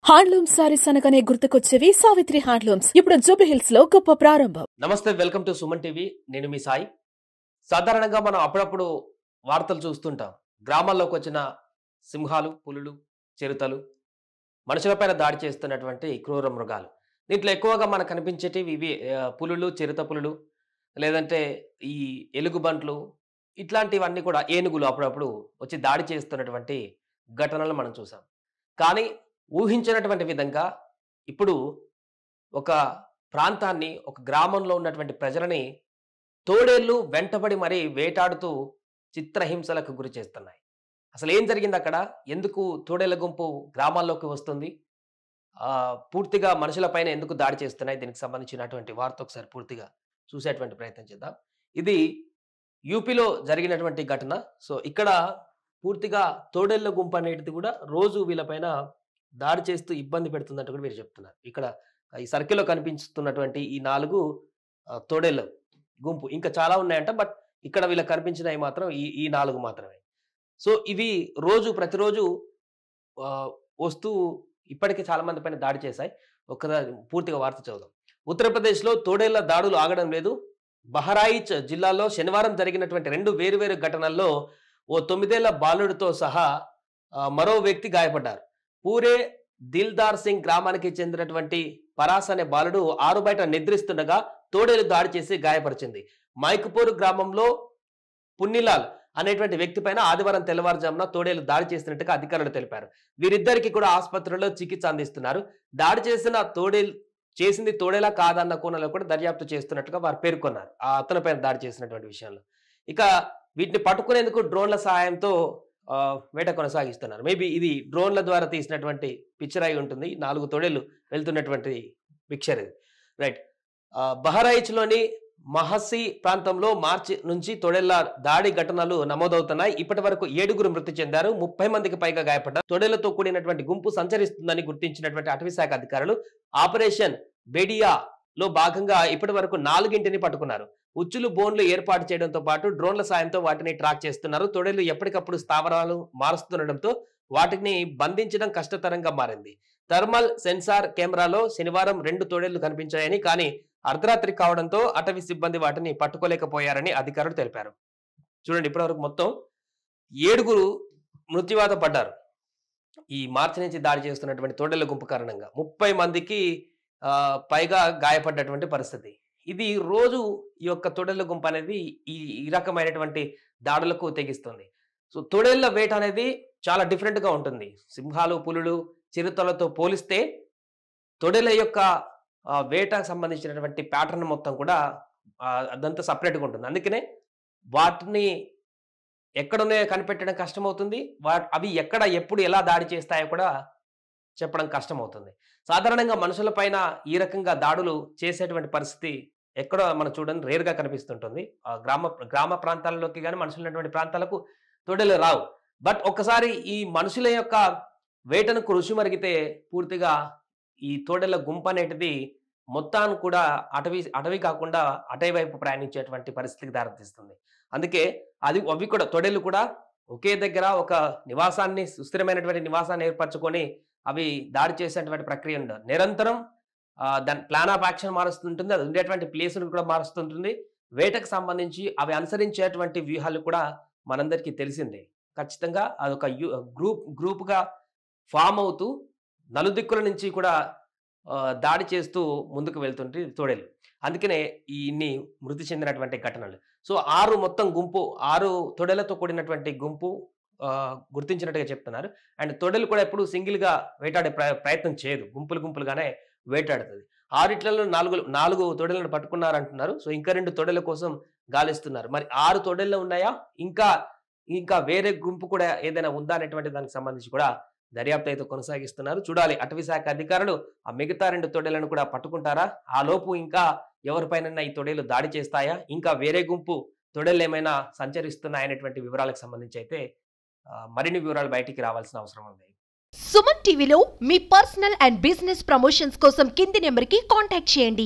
Handloom saris అనగానే గుర్తుకొచ్చేవి Savitri handlooms. ఇప్పుడు జూబ్లీహిల్స్ లో గొప్ప ప్రారంభం. నమస్తే, వెల్కమ్ టు సుమన్ టీవీ. నేను మీ సాయి. సాధారణంగా మనం అప్పుడప్పుడు వార్తలు చూస్తుంటాం. గ్రామాల్లోకి వచ్చిన సింహాలు, పులులు, చిరుతలు, మనుషులపైన దాడి చేస్తున్నటువంటి క్రూర మృగాలు. దీంట్లో ఎక్కువగా మనకు కనిపించేటివి ఇవి పులులు, చిరుత పులులు, లేదంటే ఈ ఎలుగుబంట్లు, ఇట్లాంటివన్నీ కూడా ఏనుగులు అప్పుడప్పుడు వచ్చి దాడి చేస్తున్నటువంటి ఘటనలు మనం చూసాం. కానీ ఊహించినటువంటి విధంగా ఇప్పుడు ఒక ప్రాంతాన్ని, ఒక గ్రామంలో ఉన్నటువంటి ప్రజలని తోడేళ్లు వెంటబడి మరీ వేటాడుతూ చిత్రహింసలకు గురి చేస్తున్నాయి. అసలు ఏం జరిగింది అక్కడ? ఎందుకు తోడేళ్ల గుంపు గ్రామాల్లోకి వస్తుంది? పూర్తిగా మనుషులపైన ఎందుకు దాడి చేస్తున్నాయి? దీనికి సంబంధించినటువంటి వార్త ఒకసారి పూర్తిగా చూసేటువంటి ప్రయత్నం చేద్దాం. ఇది యూపీలో జరిగినటువంటి ఘటన. సో ఇక్కడ పూర్తిగా తోడేళ్ల గుంపు అనేది కూడా రోజు వీళ్ళపైన దాడి చేస్తూ ఇబ్బంది పెడుతుందంటూ కూడా వీరు చెప్తున్నారు. ఇక్కడ ఈ సర్కిల్లో కనిపిస్తున్నటువంటి ఈ 4 తోడేళ్ల గుంపు, ఇంకా చాలా ఉన్నాయంట. బట్ ఇక్కడ వీళ్ళకి కనిపించినవి మాత్రం ఈ 4 మాత్రమే. సో ఇవి ప్రతిరోజు వస్తూ ఇప్పటికే చాలా మంది పైన దాడి చేశాయి. ఒకసారి పూర్తిగా వార్త చదువుదాం. ఉత్తరప్రదేశ్లో తోడేళ్ల దాడులు ఆగడం లేదు. బహరాయిచ్ జిల్లాలో శనివారం జరిగినటువంటి 2 వేరువేరు ఘటనల్లో ఓ 9 ఏళ్ల బాలుడితో సహా మరో వ్యక్తి గాయపడ్డారు. పూరే దిల్దార్ సింగ్ గ్రామానికి చెందినటువంటి పరాస్ అనే బాలుడు ఆరు బయట నిద్రిస్తుండగా తోడేలు దాడి చేసి గాయపరిచింది. మైక్పూర్ గ్రామంలో పున్నిలాల్ అనేటువంటి వ్యక్తి పైన ఆదివారం తెల్లవారుజామున తోడేలు దాడి చేసినట్టుగా అధికారులు తెలిపారు. వీరిద్దరికి కూడా ఆసుపత్రిలో చికిత్స అందిస్తున్నారు. దాడి చేసింది తోడేలా కాదన్న కోణంలో కూడా దర్యాప్తు చేస్తున్నట్టుగా వారు పేర్కొన్నారు. ఆ అతని పైన దాడి చేసినటువంటి విషయంలో. ఇక వీటిని పట్టుకునేందుకు డ్రోన్ల సహాయంతో వేట కొనసాగిస్తున్నారు. మేబీ ఇది డ్రోన్ల ద్వారా తీసినటువంటి పిక్చర్ అయి ఉంటుంది. 4 తోడేళ్లు వెళ్తున్నటువంటి పిక్చర్ ఇది. రైట్. బహరాయిచ్లోని మహస్సీ ప్రాంతంలో మార్చి నుంచి తోడేళ్ల దాడి ఘటనలు నమోదవుతున్నాయి. ఇప్పటి వరకు 7 మృతి చెందారు. 30 మందికి పైగా గాయపడ్డారు. తోడేళ్లతో కూడినటువంటి గుంపు సంచరిస్తుందని గుర్తించినటువంటి అటవీ శాఖ అధికారులు ఆపరేషన్ బేడియాలో భాగంగా ఇప్పటి వరకు 4 పట్టుకున్నారు. ఉచ్చులు, బోన్లు ఏర్పాటు చేయడంతో పాటు డ్రోన్ల సాయంతో వాటిని ట్రాక్ చేస్తున్నారు. తోడేళ్లు ఎప్పటికప్పుడు స్థావరాలు మారుస్తుండటంతో వాటిని బంధించడం కష్టతరంగా మారింది. థర్మల్ సెన్సార్ కెమెరాలో శనివారం 2 తోడేళ్లు కనిపించాయని, కానీ అర్ధరాత్రి కావడంతో అటవీ సిబ్బంది వాటిని పట్టుకోలేకపోయారని అధికారులు తెలిపారు. చూడండి, ఇప్పటివరకు మొత్తం 7 మృత్యువాత పడ్డారు. ఈ మార్చి నుంచి దాడి చేస్తున్నటువంటి తోడేళ్ల గుంపు కారణంగా 30 మందికి పైగా గాయపడ్డటువంటి పరిస్థితి. ఇది రోజు ఈ యొక్క తోడేళ్ల గుంపు అనేది ఈ రకమైనటువంటి దాడులకు తెగిస్తుంది. సో తోడేళ్ల వేట అనేది చాలా డిఫరెంట్ గా ఉంటుంది. సింహాలు, పులులు, చిరుతలతో పోలిస్తే తోడేళ్ల యొక్క వేటకు సంబంధించినటువంటి ప్యాటర్న్ మొత్తం కూడా అదంతా సపరేట్గా ఉంటుంది. అందుకనే వాటిని ఎక్కడున్నాయో కనిపెట్టడం కష్టమవుతుంది. అవి ఎక్కడ, ఎప్పుడు, ఎలా దాడి చేస్తాయో కూడా చెప్పడం కష్టమవుతుంది. సాధారణంగా మనుషుల పైన ఈ రకంగా దాడులు చేసేటువంటి పరిస్థితి ఎక్కడో మనం చూడండి రేర్గా కనిపిస్తుంటుంది. గ్రామ ప్రాంతాలలోకి కానీ మనుషులు ఉన్నటువంటి ప్రాంతాలకు తోడేలు రావు. బట్ ఒక్కసారి ఈ మనుషుల యొక్క వేటను రుచి మరిగితే పూర్తిగా ఈ తోడేళ్ల గుంపు అనేటిది మొత్తాన్ని కూడా అటవీ కాకుండా అటవీ వైపు ప్రయాణించేటువంటి పరిస్థితికి దారితీస్తుంది. అందుకే అవి కూడా తోడేళ్లు కూడా ఒకే దగ్గర ఒక నివాసాన్ని, సుస్థిరమైనటువంటి నివాసాన్ని ఏర్పరచుకొని అవి దాడి చేసేటువంటి ప్రక్రియ ఉండదు. నిరంతరం దాని ప్లాన్ ఆఫ్ యాక్షన్ మారుస్తుంటుంది. అది ఉండేటువంటి ప్లేస్ను కూడా మారుస్తుంటుంది. వేటకు సంబంధించి అవి అనుసరించేటువంటి వ్యూహాలు కూడా మనందరికీ తెలిసిందే. ఖచ్చితంగా అదొక గ్రూప్గా ఫామ్ అవుతూ నలుదిక్కుల నుంచి కూడా దాడి చేస్తూ ముందుకు వెళ్తుంటే తోడేలు. అందుకనే ఇన్ని మృతి చెందినటువంటి ఘటనలు. సో 6 తోడేళ్లతో కూడినటువంటి గుంపు గుర్తించినట్టుగా చెప్తున్నారు. అండ్ తోడేలు కూడా ఎప్పుడు సింగిల్ గా వేటాడే ప్రయత్నం చేయదు, గుంపులుగానే వేటాడుతుంది. 6 4 తోడేళ్లను పట్టుకున్నారంటున్నారు. సో ఇంకా 2 తోడేళ్ల కోసం గాలిస్తున్నారు. మరి 6 తోడేళ్లు ఉన్నాయా, ఇంకా వేరే గుంపు కూడా ఏదైనా ఉందా అనేటువంటి దానికి సంబంధించి కూడా దర్యాప్తు అయితే కొనసాగిస్తున్నారు. చూడాలి, అటవీ శాఖ అధికారులు ఆ మిగతా 2 తోడేళ్లను కూడా పట్టుకుంటారా? ఆ లోపు ఇంకా ఎవరిపైన ఈ తోడేళ్లు దాడి చేస్తాయా, ఇంకా వేరే గుంపు తోడేళ్లు ఏమైనా సంచరిస్తున్నాయనేటువంటి వివరాలకు సంబంధించి అయితే మరిన్ని వివరాలు బయటికి రావాల్సిన అవసరం ఉంది. సుమన్ టీవీలో మీ పర్సనల్ అండ్ బిజినెస్ ప్రమోషన్స్ కోసం కింది నెంబర్కి కాంటాక్ట్ చేయండి.